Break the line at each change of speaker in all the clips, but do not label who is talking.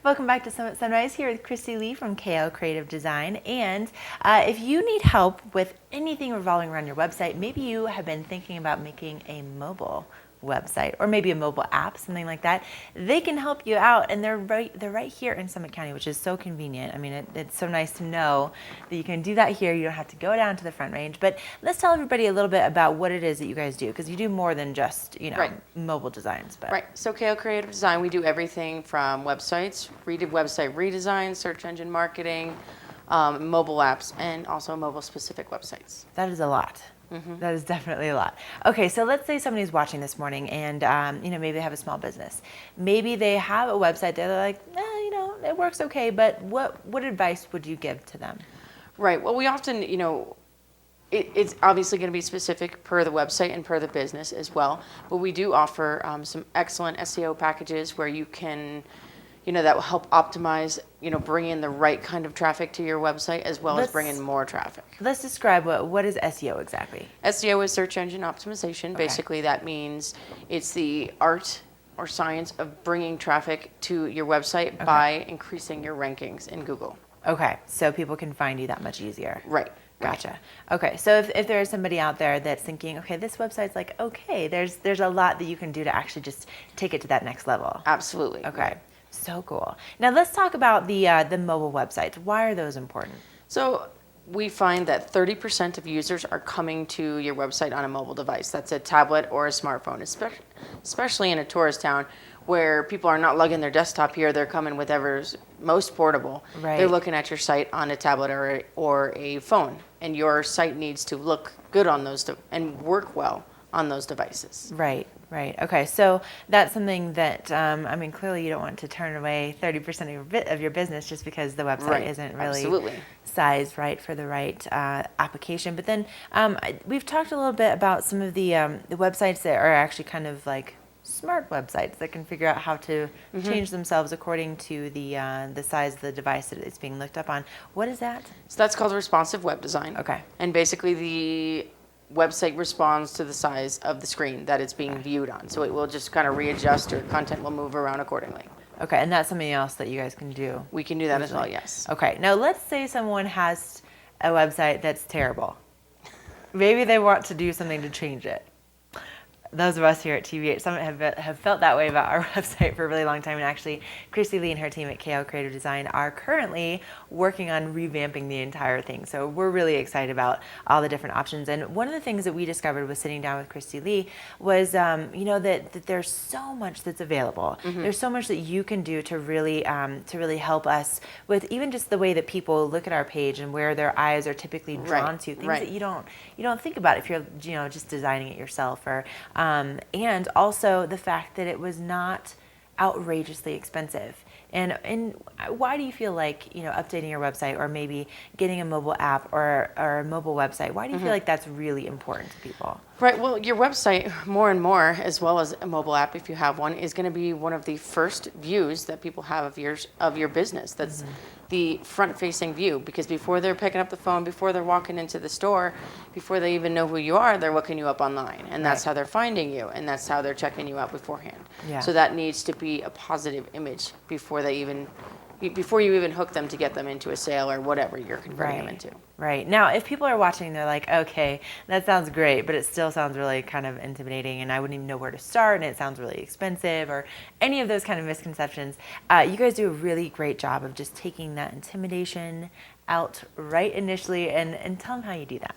Welcome back to Summit Sunrise here with Christy Lee from KO Creative Design. And if you need help with anything revolving around your website, maybe you have been thinking about making a mobile website or maybe a mobile app, something like that, they can help you out, and they're right here in Summit County, which is so convenient. I mean, it's so nice to know that you can do that here. You don't have to go down to the Front Range. But let's tell everybody a little bit about what it is that you guys do, because you do more than just mobile designs. But
Right. So KO Creative Design, we do everything from websites, website redesign, search engine marketing, mobile apps, and also mobile specific websites.
That is a lot. That is definitely a lot. Okay, so let's say somebody's watching this morning and maybe they have a small business. Maybe they have a website that they're like, it works okay, but what advice would you give to them?
Right. Well, we often, it's obviously going to be specific per the website and per the business as well. But we do offer some excellent SEO packages where you can, that will help optimize, bring in the right kind of traffic to your website as well as bring in more traffic.
Let's describe what is SEO exactly.
SEO is search engine optimization. Okay. Basically, that means it's the art or science of bringing traffic to your website by increasing your rankings in Google.
Okay, so people can find you that much easier.
Right.
Gotcha. Okay, so if there is somebody out there that's thinking, okay, this website's like, okay, there's a lot that you can do to actually just take it to that next level.
Absolutely.
Okay. Right. So cool. Now let's talk about the mobile websites. Why are those important?
So we find that 30% of users are coming to your website on a mobile device. That's a tablet or a smartphone, especially in a tourist town where people are not lugging their desktop here. They're coming with whatever's most portable. Right. They're looking at your site on a tablet or a phone, and your site needs to look good on those and work well on those devices.
Right. Right. Okay. So that's something that, clearly you don't want to turn away 30% of your business just because the website isn't really sized right for the right application. But then we've talked a little bit about some of the websites that are actually kind of like smart websites that can figure out how to change themselves according to the size of the device that it's being looked up on. What is that?
So that's called responsive web design. Okay. And basically the website responds to the size of the screen that it's being viewed on. So it will just kind of readjust, or content will move around accordingly.
Okay, and that's something else that you guys can do?
We can do that as well, yes.
Okay, now let's say someone has a website that's terrible. Maybe they want to do something to change it. Those of us here at TV8 Summit have felt that way about our website for a really long time, and actually Christy Lee and her team at KO Creative Design are currently working on revamping the entire thing. So we're really excited about all the different options. And one of the things that we discovered was sitting down with Christy Lee was, that there's so much that's available. There's so much that you can do to really help us with even just the way that people look at our page and where their eyes are typically drawn to, things that you don't think about if you're just designing it yourself, or and also the fact that it was not outrageously expensive. And why do you feel like updating your website, or maybe getting a mobile app or a mobile website, why do you feel like that's really important to people?
Right. Well, your website, more and more, as well as a mobile app, if you have one, is going to be one of the first views that people have of your business. That's the front-facing view, because before they're picking up the phone, before they're walking into the store, before they even know who you are, they're looking you up online, and that's how they're finding you, and that's how they're checking you out beforehand. Yeah. So that needs to be a positive image before you even hook them to get them into a sale or whatever you're converting them into.
Right. Now, if people are watching, they're like, okay, that sounds great, but it still sounds really kind of intimidating, and I wouldn't even know where to start, and it sounds really expensive, or any of those kind of misconceptions. You guys do a really great job of just taking that intimidation out right initially, and tell them how you do that.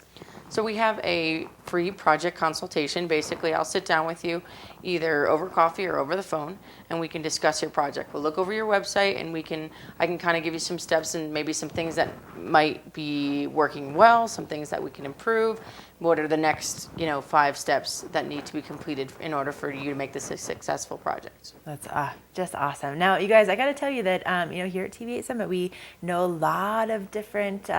So we have a free project consultation. Basically, I'll sit down with you either over coffee or over the phone, and we can discuss your project. We'll look over your website, and I can kind of give you some steps and maybe some things that might be working well, some things that we can improve. What are the next, 5 steps that need to be completed in order for you to make this a successful project?
That's just awesome. Now, you guys, I got to tell you that here at TV8 Summit, we know a lot of different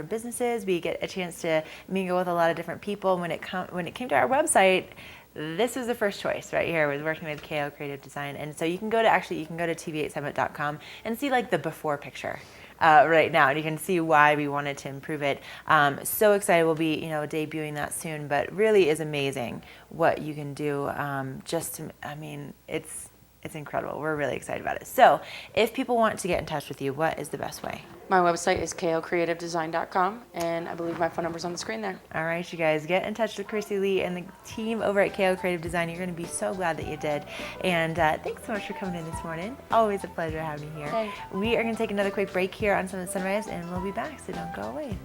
businesses. We get a chance to mingle with a lot of different people. When it came to our website, this was the first choice right here, was working with KO Creative Design. And so you can go to TV8Summit.com and see like the before picture right now, and you can see why we wanted to improve it. So excited. We'll be debuting that soon, but really is amazing what you can do. It's It's incredible. We're really excited about it. So if people want to get in touch with you, what is the best way?
My website is kocreativedesign.com, and I believe my phone number's on the screen there.
All right, you guys, get in touch with Chrissy Lee and the team over at KO Creative Design. You're going to be so glad that you did. And thanks so much for coming in this morning. Always a pleasure having you here.
Thanks.
We are going to take another quick break here on Summit Sunrise, and we'll be back, so don't go away.